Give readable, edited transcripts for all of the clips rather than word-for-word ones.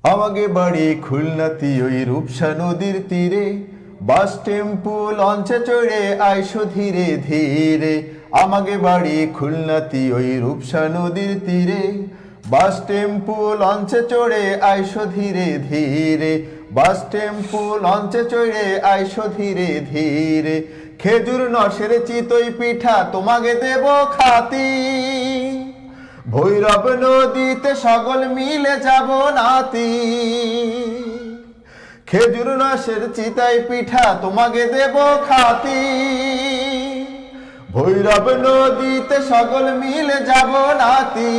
আমাগে বাড়ি খুলনাতি ওই রূপসা নদীর তীরে, বাস টেম্পু লঞ্চে চড়ে আইসো ধীরে ধীরে। আমাগে বাড়ি খুলনাতি ওই রূপসা নদীর তীরে, বাস টেম্পু লঞ্চে চড়ে আইসো ধীরে ধীরে। বাস টেম্পু লঞ্চে চড়ে আইসো ধীরে ধীরে। খেজুর নশের চিতই পিঠা তোমাকে দেব খাতি, ভৈরব নদীতে সকল মিলে যাব নাতি। খেজুর রসের চিতাই পিঠা তোমাকে দেব খাতি, ভৈরব নদীতে সকল মিলে যাব নাতি।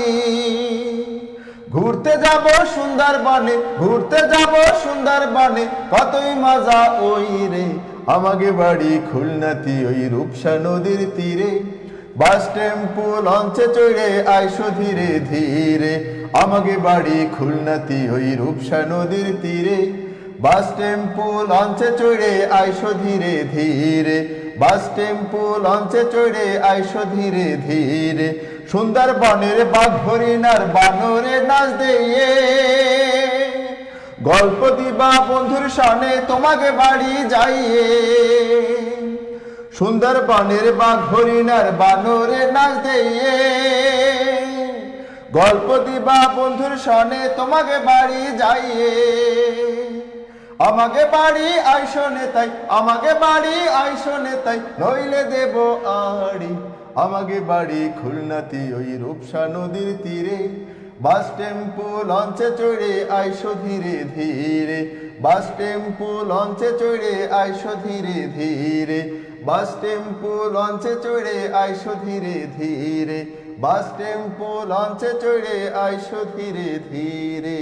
ঘুরতে যাব সুন্দরবনে, ঘুরতে যাব সুন্দরবনে, কতই মজা ওই রে। আমাকে বাড়ি খুলনাতি ওই রূপসা নদীর তীরে, বাস টেম্পু লঞ্চে চড়ে আইসো ধীরে ধীরে। আমাকে বাড়ি খুলনাতি ওই রূপসা নদীর তীরে, বাস টেম্পু লঞ্চে চড়ে আইসো ধীরে ধীরে। বাস টেম্পু লঞ্চে চড়ে আইসো ধীরে ধীরে। সুন্দরবনের বাঘ হরিণার বানরে নাচ দিয়ে, গল্প দিবা বন্ধুর সনে তোমাকে বাড়ি যাইয়ে। সুন্দরবনের বাঘ হরিণার বানরে নাচ দিয়ে, গল্প দিবা বন্ধুর সনে তোমাকে বাড়ি যাইয়ে। আমাকে বাড়ি আইসো নেতাই, আমাকে বাড়ি আইসো নেতাই, নইলে দেব আড়ি। আমাকে বাড়ি খুলনাতি ওই রূপসা নদীর তীরে, বাস টেম্পু লঞ্চে চড়ে আইসো ধীরে ধীরে। বাস টেম্পু লঞ্চে চড়ে আইসো ধীরে ধীরে। বাস টেম্পু লঞ্চে চড়ে আইসো ধীরে ধীরে। বাস টেম্পু লঞ্চে চড়ে আইসো ধীরে ধীরে।